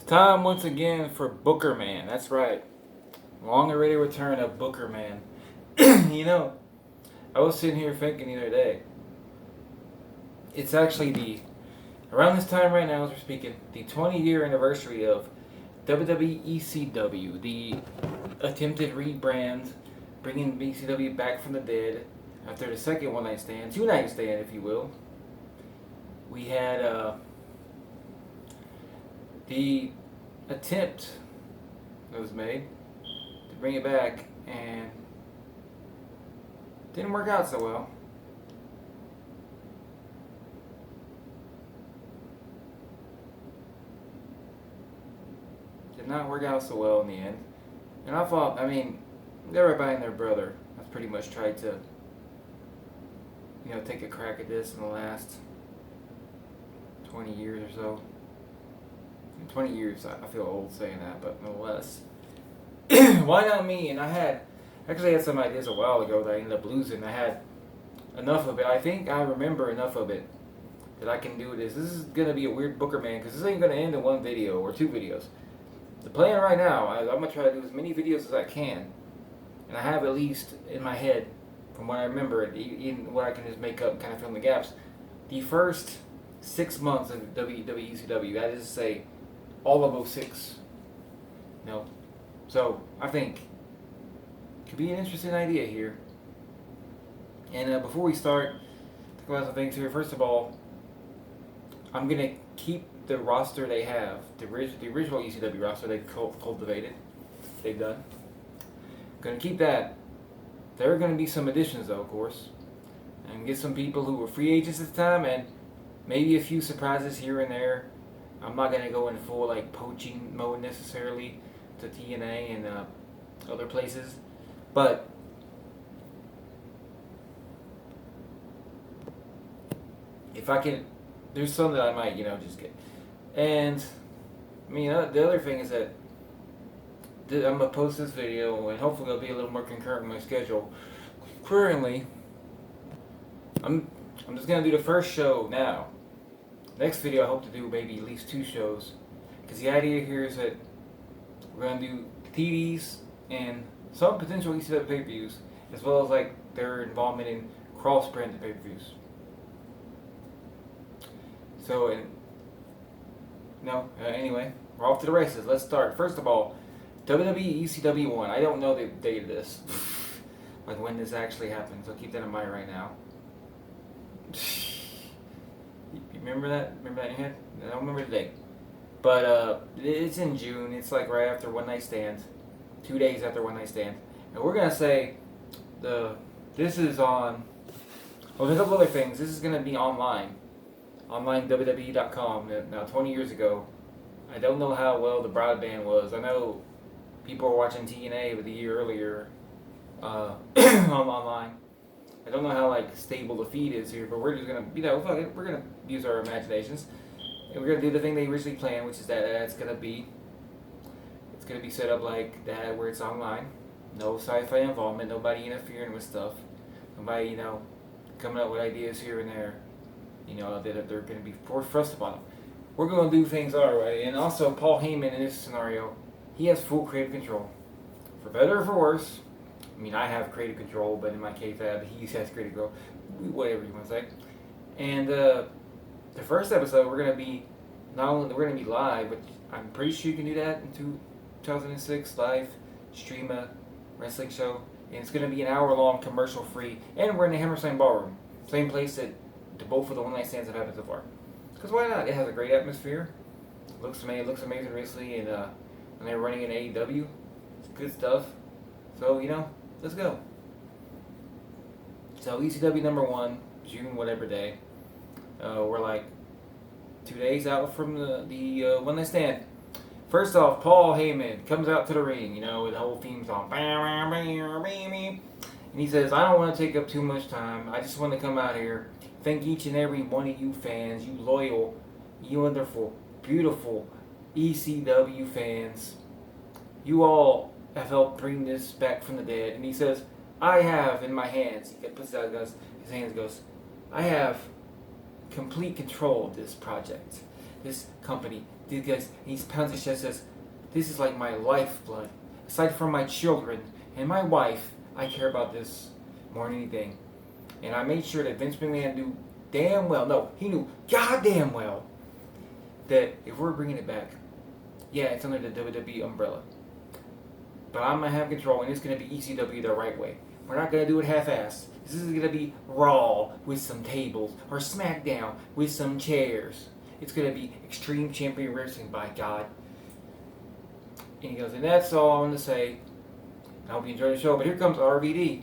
Time once again for Bookerman. That's right. Long awaited return of Bookerman. you know, I was sitting here thinking the other day. It's actually around this time right now as we're speaking, the 20-year anniversary of WWE ECW, the attempted rebrand, bringing ECW back from the dead after the second one-night stand, two-night stand, if you will. We had the attempt that was made to bring it back and didn't work out so well. Did not work out so well in the end. And I thought, everybody and their brother has pretty much tried to, take a crack at this in the last 20 years or so. In 20 years, I feel old saying that, but nonetheless. Why not me? And I had some ideas a while ago that I ended up losing. I had enough of it. I think I remember enough of it that I can do this. This is going to be a weird Bookerman because this ain't going to end in one video or two videos. The plan right now, I'm going to try to do as many videos as I can. And I have at least in my head, from what I remember, even what I can just make up, kind of fill in the gaps, the first 6 months of WWE ECW, that is to say, all of 06. So, I think it could be an interesting idea here. And before we start, talk about some things here. First of all, I'm going to keep the roster they have, the original ECW roster they've cultivated, they've done. Going to keep that. There are going to be some additions, though, of course. And get some people who were free agents at the time, and maybe a few surprises here and there. I'm not going to go in full poaching mode necessarily to TNA and other places. But if I can, there's some that I might, just get. And, the other thing is that I'm going to post this video, and hopefully it'll be a little more concurrent with my schedule. Currently, I'm just going to do the first show now. Next video I hope to do maybe at least 2 shows. Because the idea here is that we're going to do TVs and some potential ECW pay-per-views, as well as their involvement in cross-branded pay-per-views. So, anyway, we're off to the races. Let's start. First of all, WWE ECW 1. I don't know the date of this. When this actually happened. So keep that in mind right now. You remember that? Remember that in your head? I don't remember the date. But it's in June. It's right after One Night Stand. 2 days after One Night Stand. And we're going to say this is on... Well, there's a couple other things. This is going to be online. Online WWE.com. Now, 20 years ago, I don't know how well the broadband was. I know people were watching TNA with a year earlier online. I don't know how stable the feed is here, but we're just gonna, fuck it. We're gonna use our imaginations, and we're gonna do the thing they originally planned, which is that it's gonna be set up like that, where it's online, no sci-fi involvement, nobody interfering with stuff, nobody coming up with ideas here and there, that they're gonna be forced upon them. We're gonna do things our way, and also Paul Heyman in this scenario, he has full creative control, for better or for worse. I have creative control, but in my case, he has creative control. Whatever you want to say. And the first episode, we're gonna be live, but I'm pretty sure you can do that in 2006 live stream a wrestling show, and it's gonna be an hour-long, commercial-free, and we're in the Hammerstein Ballroom, same place that both of the one-night stands have happened so far. Because why not? It has a great atmosphere. It looks amazing, recently, and when they're running in AEW, it's good stuff. So let's go. So ECW number 1, June whatever day. We're 2 days out from the One Night Stand. First off, Paul Heyman comes out to the ring, with the whole theme song. And he says, I don't want to take up too much time. I just want to come out here, thank each and every one of you fans, you loyal, you wonderful, beautiful ECW fans. You all have helped bring this back from the dead. And he says, I have in my hands, he puts out his hands, goes, I have complete control of this project, this company, Dude goes, he pounds his chest and says, this is like my lifeblood. Aside from my children and my wife, I care about this more than anything. And I made sure that Vince McMahon knew damn well, no, he knew goddamn well, that if we're bringing it back, yeah, it's under the WWE umbrella. But I'm going to have control, and it's going to be ECW the right way. We're not going to do it half-assed. This is going to be Raw with some tables, or SmackDown with some chairs. It's going to be Extreme Champion Wrestling, by God. And he goes, and that's all I want to say. I hope you enjoy the show. But here comes RVD.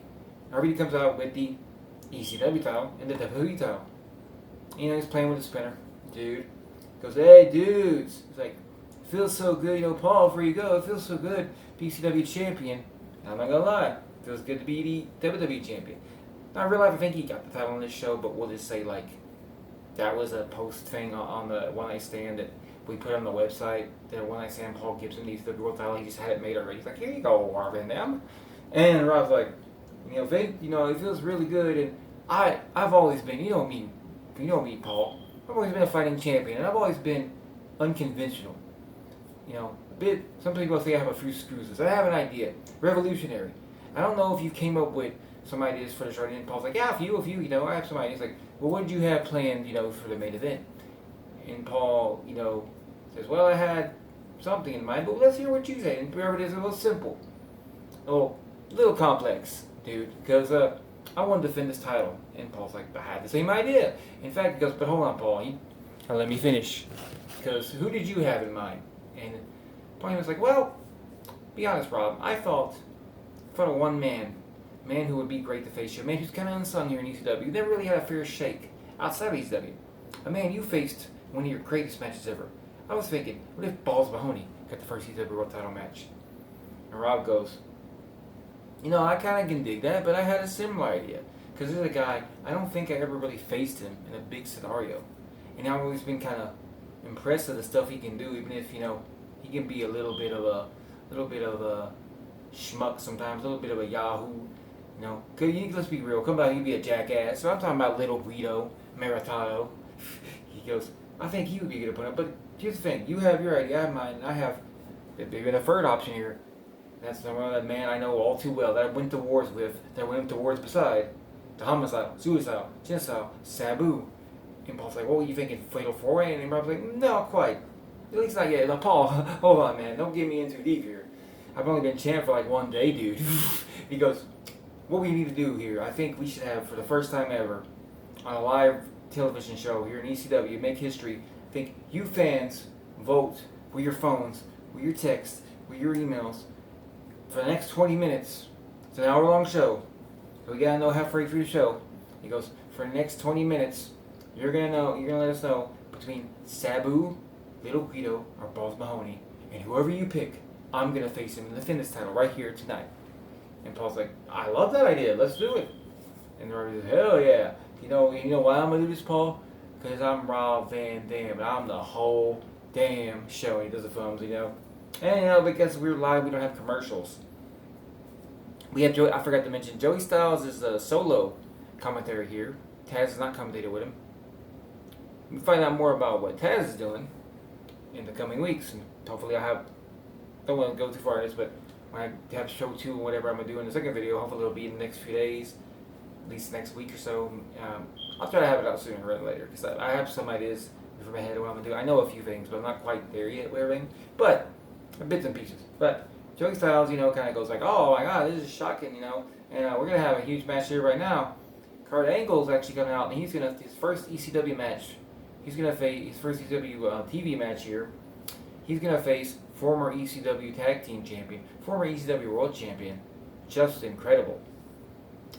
RVD comes out with the ECW title and the WWE title. You know, he's playing with a spinner. Dude goes, hey, dudes. He's like, feels so good, you know, Paul, before you go, it feels so good to be ECW champion. And I'm not going to lie. Feels good to be the WWE champion. Now, in real life, I think he got the title on this show, but we'll just say, like, that was a post thing on the One Night Stand that we put on the website. The One Night Stand, Paul Gibson needs the world title. He just had it made already. He's like, here you go, Marvin. And Rob's like, you know, Vic, you know, it feels really good. And I've always been, you know me, Paul. I've always been a fighting champion, and I've always been unconventional. You know, a bit. Some people say I have a few screws. I have an idea, revolutionary. I don't know if you came up with some ideas for the show. And Paul's like, yeah, a few. You know, I have some ideas. Like, well, what did you have planned, you know, for the main event? And Paul, you know, says, well, I had something in mind, but let's hear what you say. And whatever it is, a little simple. Oh, a little complex, dude, because I want to defend this title. And Paul's like, I had the same idea. In fact, he goes, but hold on, Paul, let me finish. Because who did you have in mind? And Paul was like, well, be honest, Rob, I thought of one man who would be great to face you, a man who's kind of unsung here in ECW. You never really had a fair shake outside of ECW. A man you faced one of your greatest matches ever. I was thinking, what if Balls Mahoney got the first ECW World Title match? And Rob goes, you know, I kind of can dig that, but I had a similar idea. Because there's a guy, I don't think I ever really faced him in a big scenario. And I've always been kind of impressed with the stuff he can do, even if, you know, he can be a little bit of a schmuck sometimes, a little bit of a yahoo, you know. Cause let's be real, come back, he'd be a jackass. So I'm talking about little Guido Maritato. He goes, I think he would be a good opponent, but here's the thing, you have your idea, I have mine, and I have maybe a third option here. That's the man I know all too well, that I went to wars with, that I went to wars beside. The Homicidal, Suicidal, Genocidal, Sabu. And Paul's like, what were you thinking, Fatal 4-Way? And Rob's like, no, quite. At least not yet. Now, Paul, hold on, man. Don't get me in too deep here. I've only been champ for like one day, dude. He goes, what we need to do here, I think we should have, for the first time ever, on a live television show here in ECW, make history. I think you fans vote with your phones, with your texts, with your emails, for the next 20 minutes. It's an hour-long show. So we gotta know halfway through the show. He goes, for the next 20 minutes, you're gonna let us know between Sabu, Little Guido, or Balls Mahoney, and whoever you pick, I'm gonna face him in the fitness title right here tonight. And Paul's like, I love that idea. Let's do it. And the Rob says, hell yeah. You know why I'm gonna do this, Paul? Because I'm Rob Van Dam, and I'm the whole damn show. And he does the films, you know. And you know, because we're live, we don't have commercials. We have Joey. I forgot to mention Joey Styles is a solo commentary here. Taz is not commentated with him. We find out more about what Taz is doing in the coming weeks, and hopefully don't want to go too far in this, but when I have show 2 or whatever I'm gonna do in the second video, hopefully it'll be in the next few days, at least next week or so. I'll try to have it out sooner rather than later, because I have some ideas from my head of what I'm gonna do. I know a few things, but I'm not quite there yet with everything. But bits and pieces. But Joey Styles, you know, kind of goes like, oh my God, this is shocking, you know, and we're gonna have a huge match here right now. Kurt Angle's actually coming out, and he's gonna his first ECW match. He's gonna face his first ECW TV match here. He's gonna face former ECW Tag Team Champion, former ECW World Champion, Just Incredible.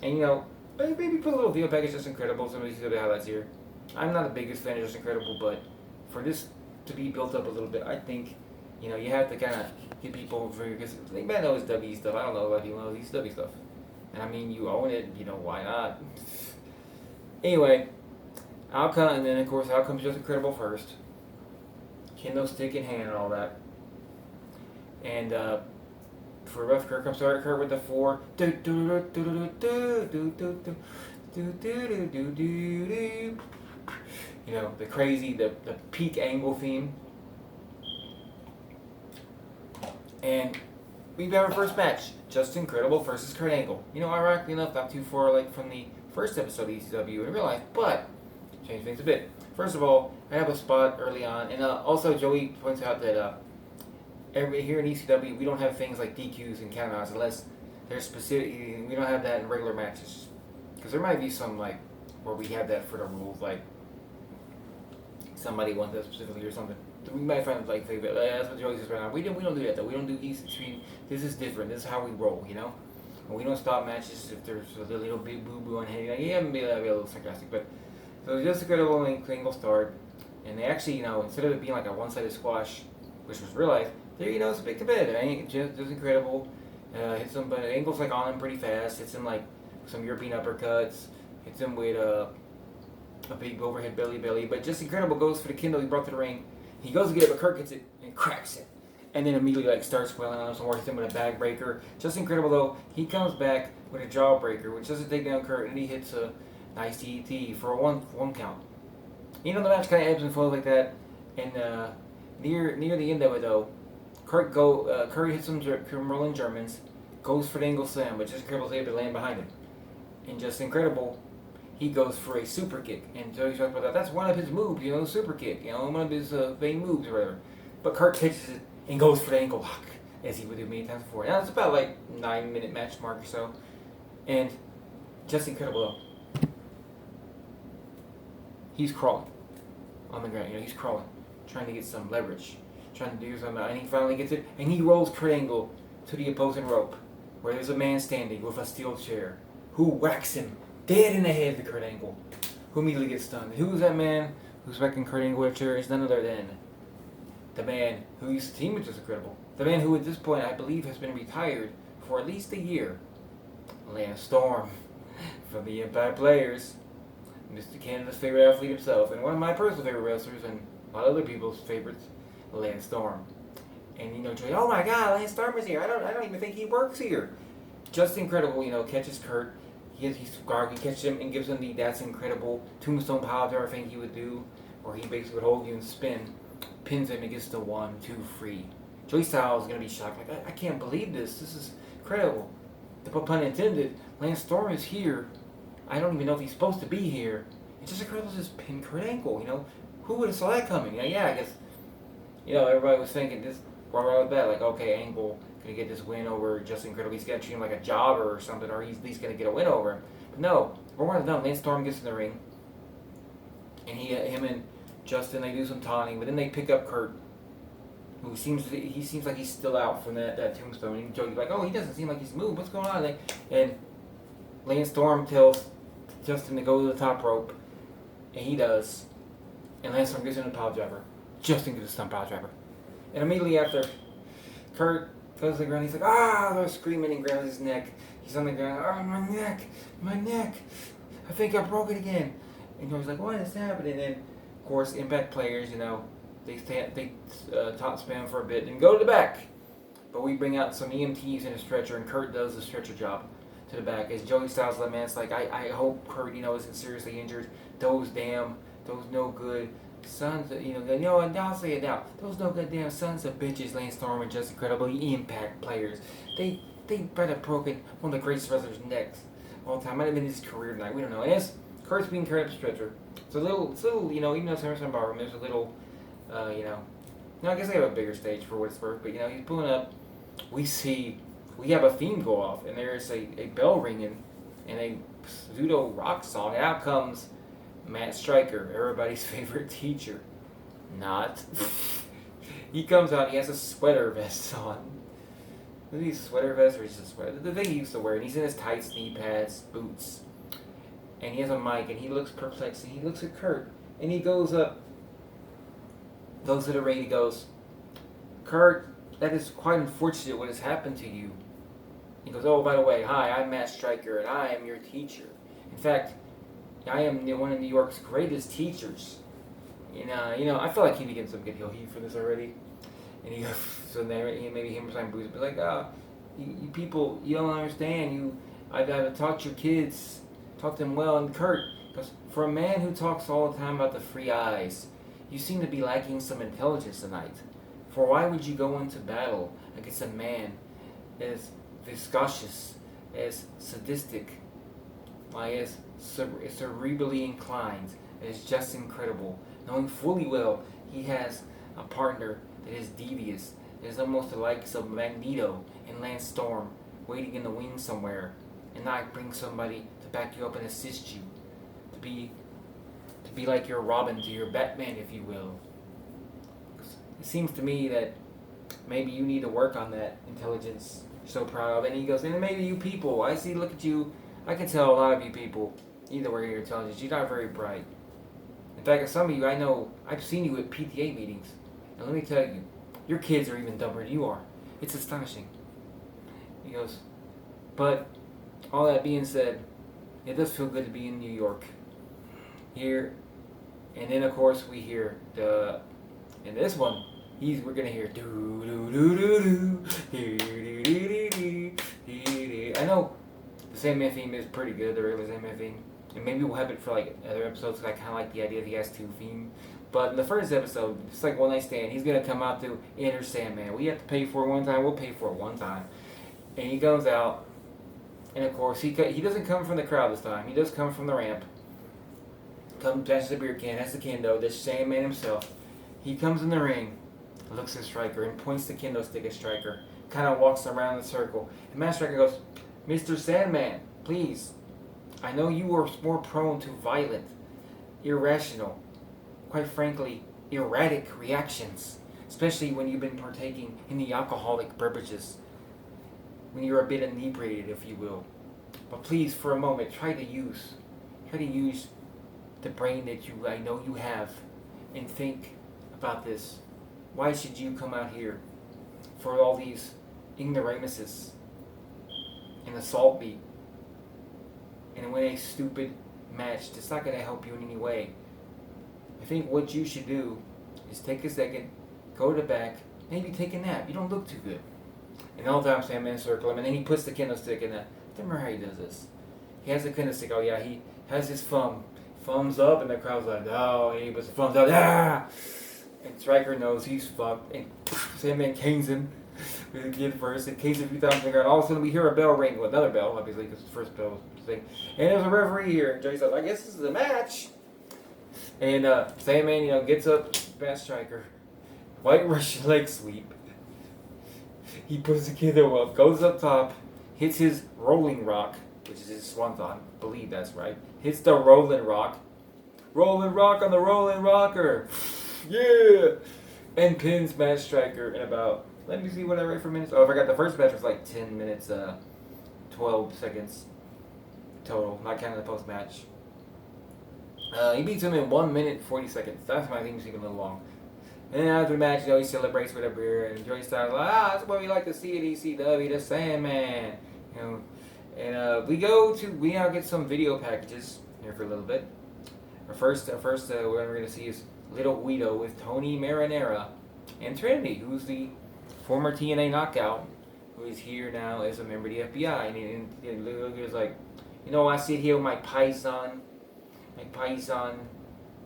And you know, maybe put a little deal package Just Incredible, some of these ECW highlights here. I'm not the biggest fan of Just Incredible, but for this to be built up a little bit, I think, you know, you have to kind of get people over here, because they might know his WWE stuff. I don't know if he knows ECW stuff. And I mean, you own it, you know, why not? Anyway, and then of course, out comes Just Incredible first. Kendo stick in hand and all that. And for rough, Kurt comes Kurt with the 4. You know, the crazy, the peak Angle theme. And we have our first match, Just Incredible versus Kurt Angle. Ironically enough, not too far from the first episode of ECW in real life, but change things a bit. First of all, I have a spot early on, and also Joey points out that here in ECW we don't have things like DQs and countouts unless they're specific. We don't have that in regular matches, because there might be some where we have that for the rules, like somebody wants that specifically or something. We might find favorite. That's what Joey says right now. We don't do that though. We don't do EC3. This is different. This is how we roll. And we don't stop matches if there's a little big boo boo on hand. Yeah, maybe that'd be a little sarcastic, but so Just Incredible and Angle start, and they actually instead of it being like a one-sided squash, which was real life, there it's a big competitive. Just Incredible hits him, but Angle's on him pretty fast. Hits him some European uppercuts. Hits him with a big overhead belly. But Just Incredible goes for the Kindle he brought to the ring. He goes to get it, but Kurt gets it and cracks it. And then immediately starts wailing on him some more. Hits him with a bag breaker. Just Incredible though, he comes back with a jawbreaker, which doesn't take down Kurt, and he hits a nice DDT for a one count. The match kind of ebbs and flows like that. And near the end of it though, Kurt hits some rolling Germans, goes for the Angle slam, but Just Incredible's able to land behind him. And Just Incredible, he goes for a super kick, and Joey talks about that. That's one of his moves, the super kick, one of his vain moves or whatever. But Kurt catches it and goes for the ankle lock, as he would do many times before. Now it's about 9-minute match mark or so, and Just Incredible, he's crawling on the ground. He's crawling, trying to get some leverage, trying to do something, and he finally gets it, and he rolls Kurt Angle to the opposing rope, where there's a man standing with a steel chair, who whacks him dead in the head to Kurt Angle, who immediately gets stunned. Who's that man who's whacking Kurt Angle with a chair? Is none other than the man who used to team with Just Incredible. The man who at this point I believe has been retired for at least a year. Lance Storm from the Impact Players. Mr. Canada's favorite athlete himself, and one of my personal favorite wrestlers, and a lot of other people's favorites, Lance Storm. And Joey, oh my God, Lance Storm is here. I don't even think he works here. Just Incredible, catches Kurt. He catches him and gives him the That's Incredible tombstone power thing he would do, where he basically would hold you and spin, pins him and gets the 1-2 free. Joey Styles is gonna be shocked, I can't believe this. This is incredible. The pun intended. Lance Storm is here. I don't even know if he's supposed to be here. It's Just Incredible just pinned Kurt Angle. Who would have saw that coming? I guess everybody was thinking this right off the bat, okay, Angle gonna get this win over Just Incredible. He's gonna treat him like a jobber or something, or he's at least gonna get a win over him. But no, we're more than done. Lance Storm gets in the ring, and him and Justin, they do some taunting, but then they pick up Kurt, who seems like he's still out from that tombstone. And Joey's like, oh, he doesn't seem like he's moved. What's going on? And Lance Storm tells Justin to go to the top rope, and he does. And Lance Storm gets in a pile driver. Justin gets a stump pile driver. And immediately after, Kurt goes to the ground. He's like, they're screaming, and grabs his neck. He's on the ground. Oh, my neck. I think I broke it again. And Joey's like, what is happening? And of course, Impact Players, they top spam for a bit and go to the back. But we bring out some EMTs in a stretcher, and Kurt does the stretcher job to the back. As Joey Styles laments, I hope Kurt, isn't seriously injured. Those no good sons of, and I'll say it now. Those no good damn sons of bitches, Lance Storm and Just Incredible Impact Players. They might have broken one of the greatest wrestlers' necks all the time. Might have been his career tonight. We don't know. And as Kurt's being carried up the stretcher, it's a little, even though it's SummerSlam Ballroom, there's a little, I guess they have a bigger stage for what it's worth, but he's pulling up. We have a theme go off, and there's a bell ringing, and a pseudo rock song. Out comes Matt Stryker, everybody's favorite teacher. Not. He comes out, he has a sweater vest on. Is he a sweater vest or is it a sweater? The thing he used to wear, and he's in his tights, knee pads, boots. And he has a mic, and he looks perplexed, and he looks at Kurt, and he goes to the ring, he goes, Kurt, that is quite unfortunate what has happened to you. He goes, oh, by the way, hi, I'm Matt Stryker, and I am your teacher. In fact, I am one of New York's greatest teachers. I feel like he'd be getting some good heel heat for this already. And he goes, so maybe him or something booze, but you people, you don't understand. I've taught your kids, taught them well. And Kurt goes, for a man who talks all the time about the free eyes, you seem to be lacking some intelligence tonight. For why would you go into battle against a man as viscous, as sadistic, as cerebrally inclined, as just incredible, knowing fully well he has a partner that is devious, that is almost the likes of Magneto and Lance Storm, waiting in the wings somewhere, and not bring somebody to back you up and assist you, to be like your Robin to your Batman, if you will. It seems to me that maybe you need to work on that intelligence you're so proud of. And he goes, and maybe you people, I see, look at you, I can tell a lot of you people, either way your intelligence, you're not very bright. In fact, some of you, I know, I've seen you at PTA meetings, and let me tell you, your kids are even dumber than you are. It's astonishing. He goes, but all that being said, it does feel good to be in New York. Here, and then of course we hear in this one, we're gonna hear do do do do do do do do do. I know the Sandman theme is pretty good, the regular Sandman theme, and maybe we'll have it for like other episodes. Cause I kind of like the idea of the S2 theme. But in the first episode, it's like One Night Stand. He's gonna come out to Enter Sandman. We have to pay for it one time. We'll pay for it one time, and he goes out, and of course he doesn't come from the crowd this time. He does come from the ramp. Comes, passes the beer can, has the kendo, the Sandman himself. He comes in the ring, looks at Stryker, and points the kendo stick at Stryker. Kind of walks around the circle. And Matt Stryker goes, Mr. Sandman, please. I know you are more prone to violent, irrational, quite frankly, erratic reactions. Especially when you've been partaking in the alcoholic beverages. When you're a bit inebriated, if you will. But please, for a moment, try to use the brain that I know you have, and think about this. Why should you come out here for all these ignoramuses and assault me and win a stupid match that's not going to help you in any way? I think what you should do is take a second, go to the back, maybe take a nap. You don't look too good. And all the time Sandman circle him, and then he puts the kendo stick in that. I don't remember how he does this. He has the kendo stick. Oh yeah, he has his thumbs up, and the crowd's like, oh, and he puts the thumbs up, ah! And Stryker knows he's fucked, and Sandman canes him with the kid first, and canes a few times on the ground. All of a sudden we hear a bell ring, well, another bell, obviously, because the first bell was the thing. And there's a referee here, and Joey says, I guess this is a match. And Sandman, gets up, past Stryker, white Russian leg sweep. He puts the kid up, goes up top, hits his rolling rock, which is his swanton, I believe that's right. Hits the rolling rock. Rolling rock on the rolling rocker. Yeah! And pins Matt Stryker in about, let me see what I write for minutes. Oh, I forgot the first match was like 10 minutes, 12 seconds total, not counting the post match. He beats him in 1 minute 40 seconds. That's my thing, taking a little long. And then after the match, he celebrates with a beer, and Joey Styles like, that's what we like to see at ECW, the Sandman. And we now get some video packages here for a little bit. First, what we're going to see is Little Guido with Tony Marinara and Trinity, who's the former TNA Knockout, who is here now as a member of the FBI. And Little Guido's like, I sit here with my paisan,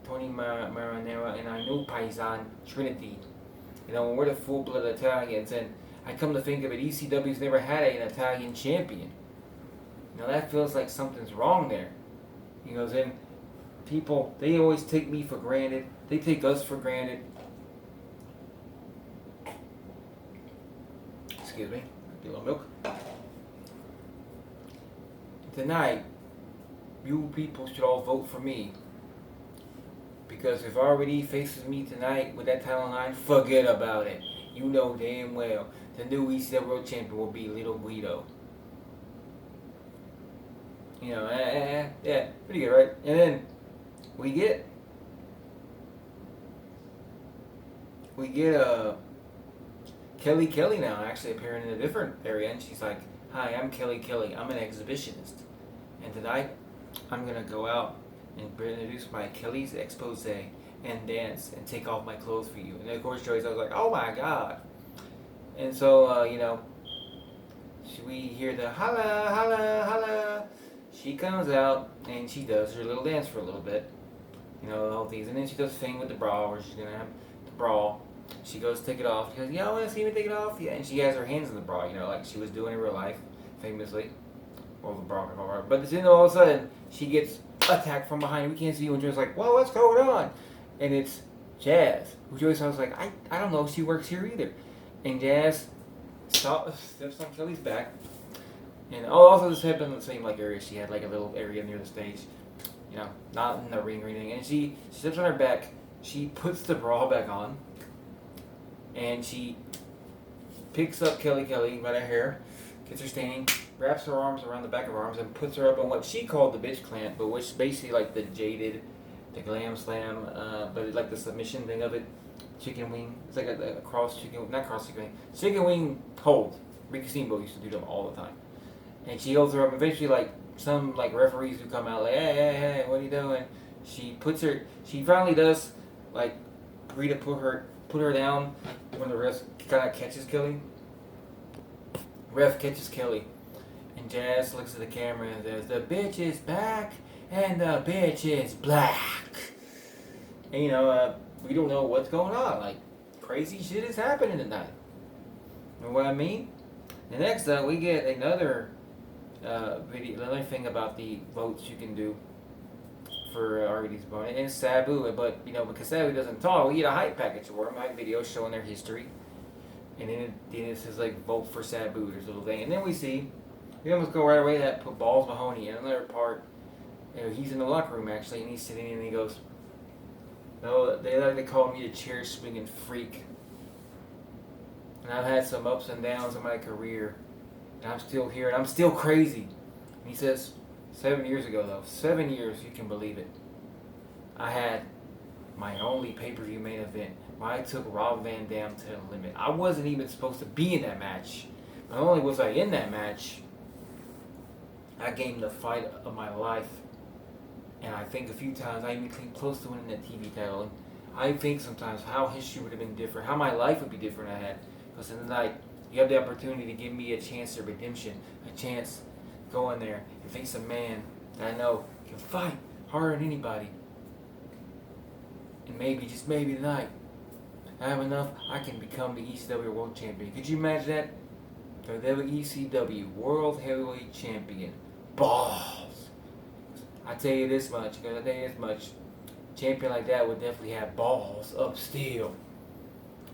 Tony Marinara, and our new paisan, Trinity. We're the full-blood Italians, and I come to think of it, ECW's never had an Italian champion. That feels like something's wrong there. He goes, and people, they always take me for granted. They take us for granted. Excuse me, a little milk. Tonight, you people should all vote for me. Because if RVD faces me tonight with that title line, forget about it. You know damn well the new ECW World Champion will be Little Guido. Yeah, pretty good, right? And then we get Kelly now actually appearing in a different area, and she's like, hi, I'm Kelly. I'm an exhibitionist. And tonight, I'm going to go out and introduce my Kelly's expose and dance and take off my clothes for you. And then, of course, Joey's always like, oh my God. And so, we hear the holla, holla, holla. She comes out and she does her little dance for a little bit. The whole thing. And then she does a thing with the bra where she's going to have the brawl. She goes to take it off. She goes, "Yeah, I want to see me take it off." Yeah, and she has her hands in the bra, like she was doing in real life, famously. Or the bra, but then all of a sudden she gets attacked from behind. We can't see you, and Joey's like, "Well, what's going on?" And it's Jazz, who Joey was like, I don't know if she works here either. And Jazz steps on Kelly's back. And also this happened in the same area. She had a little area near the stage, not in the ring or anything. And she steps on her back. She puts the bra back on, and she picks up Kelly by the hair, gets her standing, wraps her arms around the back of her arms, and puts her up on what she called the bitch clamp, but which basically the jaded, the glam slam, but it's the submission thing of it, chicken wing. It's like a chicken wing hold. Ricky Steamboat used to do them all the time. And she holds her up. Eventually, some referees who come out hey, what are you doing? She finally does agree to put her down when the ref kind of catches Kelly. Ref catches Kelly, and Jazz looks at the camera and says, "The bitch is back, and the bitch is black." And we don't know what's going on. Crazy shit is happening tonight. You know what I mean? The next we get another video, another thing about the votes you can do for RVD's opponent, and it's Sabu. But because Sabu doesn't talk, we get a hype package for him, hype video showing their history, and then it says vote for Sabu. There's a little thing, and then we almost go right away to that put Balls Mahoney in another part. He's in the locker room actually, and he's sitting and he goes, "No, they call me a chair swinging freak, and I've had some ups and downs in my career, and I'm still here, and I'm still crazy." And he says, 7 years ago though, 7 years, you can believe it, I had my only pay-per-view main event where I took Rob Van Dam to the limit. I wasn't even supposed to be in that match. Not only was I in that match, I gained the fight of my life. And I think a few times I even came close to winning that TV title. And I think sometimes how history would have been different, how my life would be different I had. Because in the night, you have the opportunity to give me a chance of redemption, a chance to go in there and face a man that I know can fight harder than anybody. And maybe, just maybe tonight, I have enough, I can become the ECW World Champion. Could you imagine that? The WWE ECW World Heavyweight Champion. Balls. I tell you this much, champion like that would definitely have balls up still.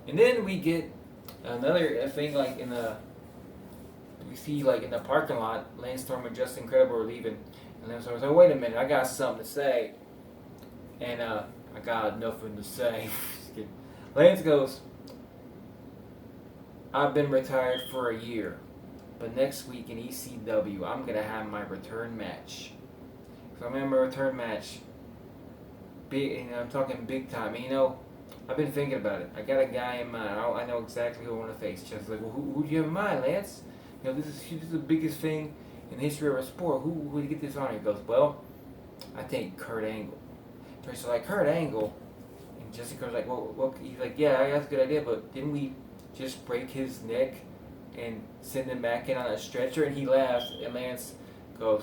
And then we get another thing we see in the parking lot, Lance Storm and Justin Credible are leaving. And Lance Storm says, "Wait a minute, I got something to say." And I got nothing to say. Lance goes, "I've been retired for a year, but next week in ECW, I'm going to have my return match." So I'm going to have my return match. Big, and I'm talking big time. And, I've been thinking about it. I got a guy in mind. I know exactly who I want to face. Just well, who do you have in mind, Lance? This is the biggest thing in the history of our sport. Who would you get this on? He goes, "Well, I think Kurt Angle." So Kurt Angle, and Jessica's like, well, he's like, "Yeah, that's a good idea, but didn't we just break his neck and send him back in on a stretcher?" And he laughs, and Lance goes,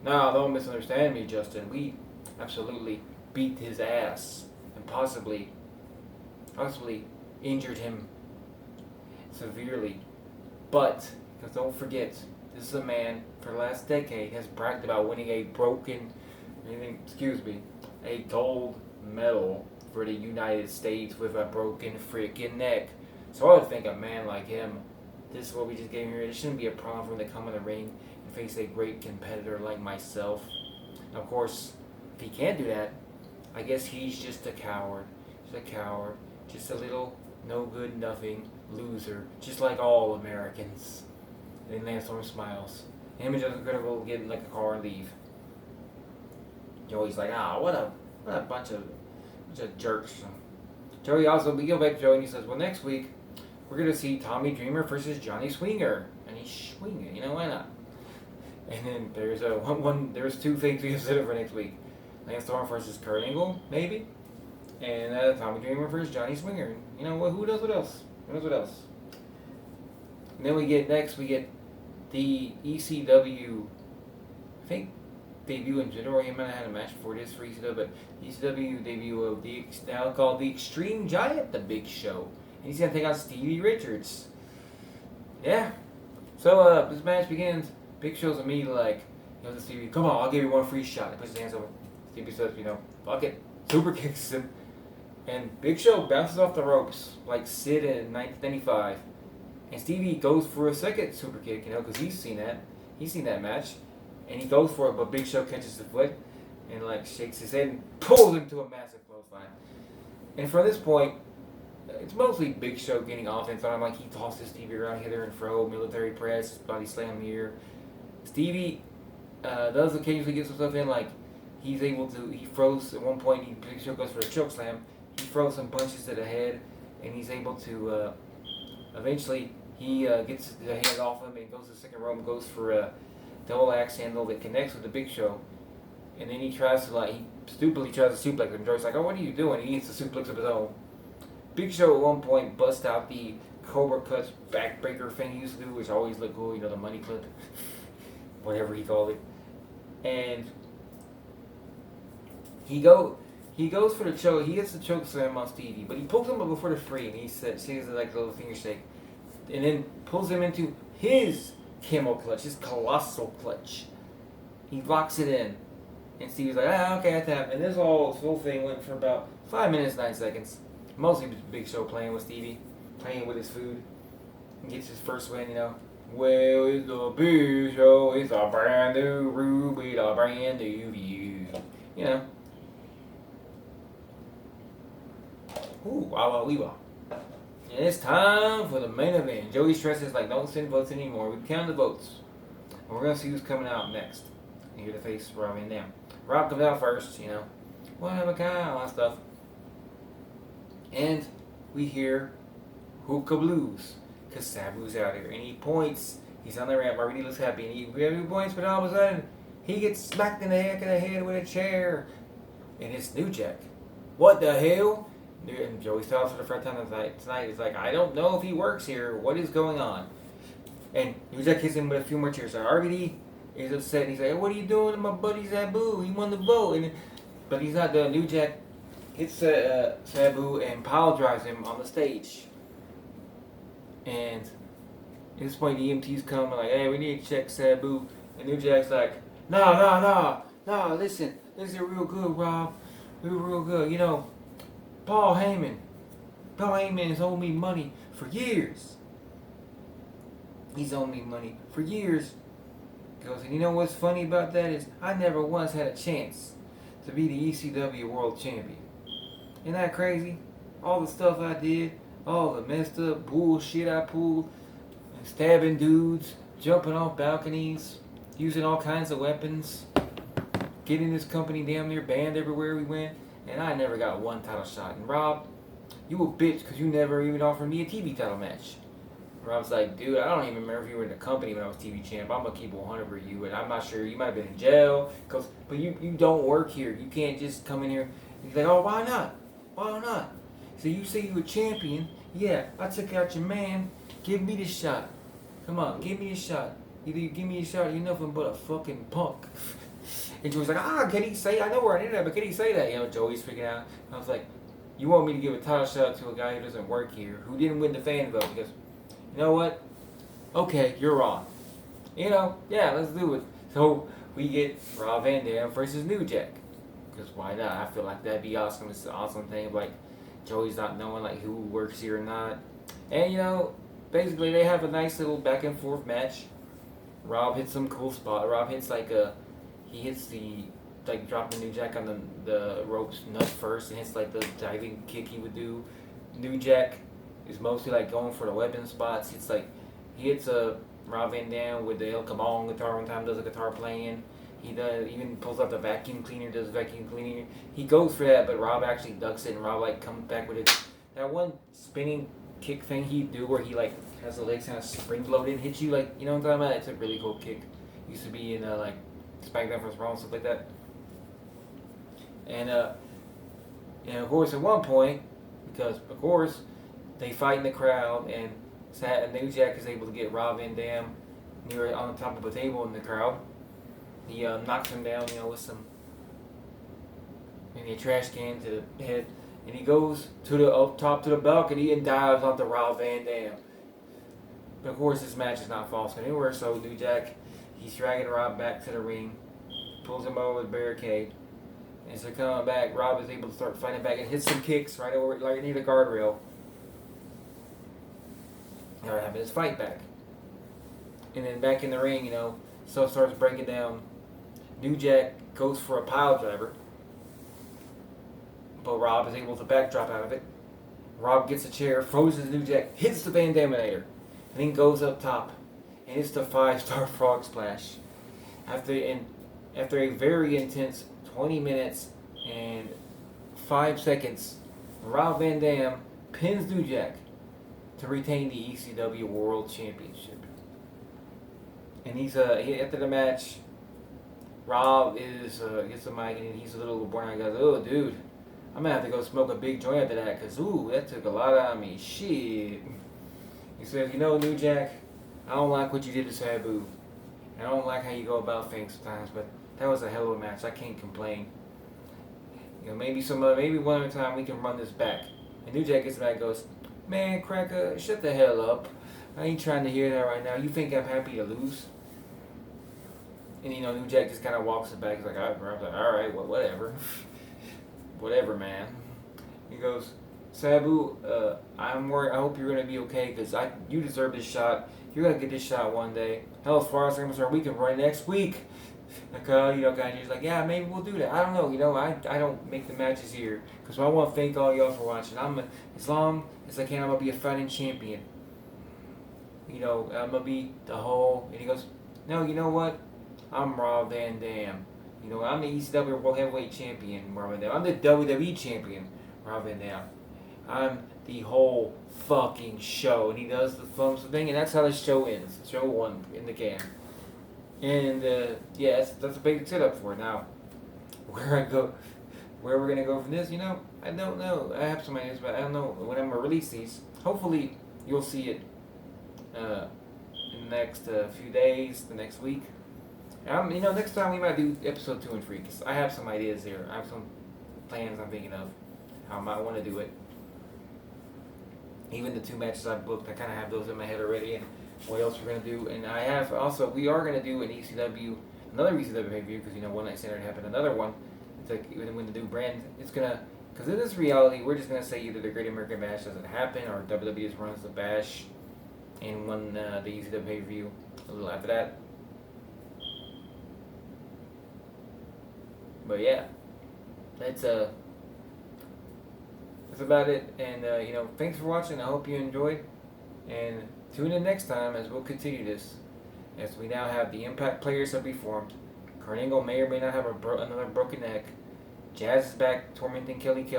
"No, don't misunderstand me, Justin. We absolutely beat his ass and possibly injured him severely. But, because don't forget, this is a man for the last decade has bragged about winning a gold medal for the United States with a broken freaking neck. So I would think a man like him, this is what we just gave here, it shouldn't be a problem for him to come in the ring and face a great competitor like myself. And of course, if he can't do that, I guess he's just a coward. Just a little no-good, nothing loser, just like all Americans." And then Lance Storm smiles. Him and Justin Credible get in a car and leave. Joey's like, what a bunch of jerks. Joey also, we go back to Joey and he says, "Well, next week, we're going to see Tommy Dreamer versus Johnny Swinger." And he's swinging, why not? And then there's two things we consider for next week. Lance Storm versus Kurt Angle, maybe. And Tommy Dreamer versus Johnny Swinger. Who knows what else? And then we get the ECW, I think debut in general. He might have had a match before this for ECW, but ECW debut of the now called the Extreme Giant, the Big Show, and he's gonna take out Stevie Richards. Yeah. So this match begins. Big Show's immediately like, to Stevie, come on, I'll give you one free shot. He puts his hands over. Stevie says, fuck it. Super kicks him. And Big Show bounces off the ropes like Sid in 1995. And Stevie goes for a second super kick, because he's seen that. He's seen that match. And he goes for it, but Big Show catches the foot and like shakes his head and pulls him to a massive clothesline. And from this point, it's mostly Big Show getting offense on him. Like he tosses Stevie around hither and fro, military press, body slam here. Stevie does occasionally get some stuff in, like he throws at one point, Big Show goes for a choke slam. He throws some punches to the head, and he's able to, eventually, he gets the hand off him and goes to the second rope and goes for a double axe handle that connects with the Big Show. And then he stupidly tries to suplex him. Joey's like, oh, what are you doing? He hits the suplex of his own. Big Show at one point busts out the Cobra Clutch backbreaker thing he used to do, which always looked cool, the money clip, whatever he called it. And he goes for the choke. He gets the choke slam on Stevie, but he pulls him up before the free, and he shakes it like a little finger shake, and then pulls him into his camel clutch, his colossal clutch. He locks it in, and Stevie's like, okay, I tap. And this whole thing went for about 5 minutes, 9 seconds. Mostly Big Show playing with Stevie, playing with his food. He gets his first win, Well, it's the Big Show. It's a brand new Ruby, a brand new view. Ooh, wow, wee, wow. And it's time for the main event. Joey stresses like, don't send votes anymore. We count the votes. And we're going to see who's coming out next. And here to face Rob Van Dam. Rob comes out first, What of a guy, all that stuff. And we hear Hookah Blues. Because Sabu's out here. And he points. He's on the ramp. Already looks happy. And he points, but all of a sudden, he gets smacked in the heck of the head with a chair. And it's New Jack. What the hell? And Joey Styles for the first time tonight is like, I don't know if he works here. What is going on? And New Jack hits him with a few more cheers. So RVD is upset. And he's like, what are you doing to my buddy Sabu? He won the vote. But he's not done. New Jack hits Sabu and pile drives him on the stage. And at this point, the EMT's come and like, hey, we need to check Sabu. And New Jack's like, nah, listen, this is real good, Rob. Real good. Paul Heyman has owed me money for years. He's owed me money for years. He goes, and you know what's funny about that is I never once had a chance to be the ECW World Champion. Isn't that crazy? All the stuff I did, all the messed up bullshit I pulled, stabbing dudes, jumping off balconies, using all kinds of weapons, getting this company damn near banned everywhere we went. And I never got one title shot. And Rob, you a bitch because you never even offered me a TV title match. Rob's like, dude, I don't even remember if you were in the company when I was TV champ. I'm going to keep 100 for you. And I'm not sure. You might have been in jail. But you don't work here. You can't just come in here. And he's like, oh, why not? Why not? So you say you a champion. Yeah, I took out your man. Give me the shot. Come on, give me a shot. Either you give me a shot or you're nothing but a fucking punk. And Joey's like, can he say, I know where I did that, but can he say that? Joey's freaking out. And I was like, you want me to give a title shot to a guy who doesn't work here, who didn't win the fan vote? He goes, you know what? Okay, you're wrong. Yeah, let's do it. So we get Rob Van Dam versus New Jack. Because why not? I feel like that'd be awesome. It's an awesome thing. Like, Joey's not knowing like who works here or not. And, basically they have a nice little back and forth match. Rob hits some cool spot. Rob hits he hits dropping New Jack on the ropes nut first and hits the diving kick he would do. New Jack is mostly going for the weapon spots. It's he hits Rob Van Dam with the El Cabong guitar one time, does a guitar playing. He even pulls out the vacuum cleaner, does vacuum cleaner. He goes for that, but Rob actually ducks it and Rob comes back with it. That one spinning kick thing he do where he has the legs kind of spring loaded and hits you you know what I'm talking about? It's a really cool kick. Used to be in SmackDown vs. Raw and stuff like that. And of course at one point, because of course they fight in the crowd and New Jack is able to get Rob Van Dam near on the top of a table in the crowd. He knocks him down, with some maybe a trash can to the head, and he goes to the up top to the balcony and dives onto Rob Van Dam. But of course, this match is not false anywhere. So New Jack, he's dragging Rob back to the ring, pulls him over the barricade, and so coming back, Rob is able to start fighting back and hits some kicks right near the guardrail. They're having his fight back. And then back in the ring, stuff starts breaking down. New Jack goes for a pile driver, but Rob is able to backdrop out of it. Rob gets a chair, throws New Jack, hits the Van Daminator, and then goes up top and hits the 5-star frog splash. After a very intense 20 minutes and 5 seconds, Rob Van Dam pins New Jack to retain the ECW World Championship. And after the match, Rob gets the mic and he's a little bored. He goes, "Oh, dude, I'm gonna have to go smoke a big joint after that, cause that took a lot out of me. Shit." He says, New Jack, I don't like what you did to Sabu. I don't like how you go about things sometimes, but that was a hell of a match. I can't complain. Maybe one other time we can run this back." And New Jack gets back and goes, "Man, Cracker, shut the hell up. I ain't trying to hear that right now. You think I'm happy to lose?" And New Jack just kind of walks it back. He's like, "All right, well, whatever, whatever, man." He goes, "Sabu, I'm worried. I hope you're gonna be okay, cause you deserve this shot. You're gonna get this shot one day. Hell, as far as I'm concerned, we can run next week." Like, guys, like, "Yeah, maybe we'll do that. I don't know. I don't make the matches here, cause I want to thank all y'all for watching. As long as I can, I'm gonna be a fighting champion. I'm gonna be the whole." And he goes, "No, you know what? I'm Rob Van Dam. I'm the ECW World Heavyweight Champion, Rob Van Dam. I'm the WWE Champion, Rob Van Dam. I'm the whole fucking show." And he does the thumbs thing, and that's how the show ends. Show 1 in the can. And that's a big setup for it. Now, where we're gonna go from this, I don't know. I have some ideas, but I don't know when I'm gonna release these. Hopefully, you'll see it in the next few days, the next week. Next time we might do episode 2 and 3, because I have some ideas here. I have some plans I'm thinking of how I might want to do it. Even the 2 matches I've booked, I kind of have those in my head already, and what else we're going to do. And we are going to do another ECW pay-per-view, because One Night Stand happened, another one. It's like when the new brand, it's going to, because in this reality, we're just going to say either the Great American Bash doesn't happen, or WWE just runs the Bash, and when the ECW pay-per-view a little after that. But yeah, that's about it. And thanks for watching. I hope you enjoyed. And tune in next time as we'll continue this. As we now have the Impact players have reformed. Kurt Angle may or may not have another broken neck. Jazz is back tormenting Kelly Kelly.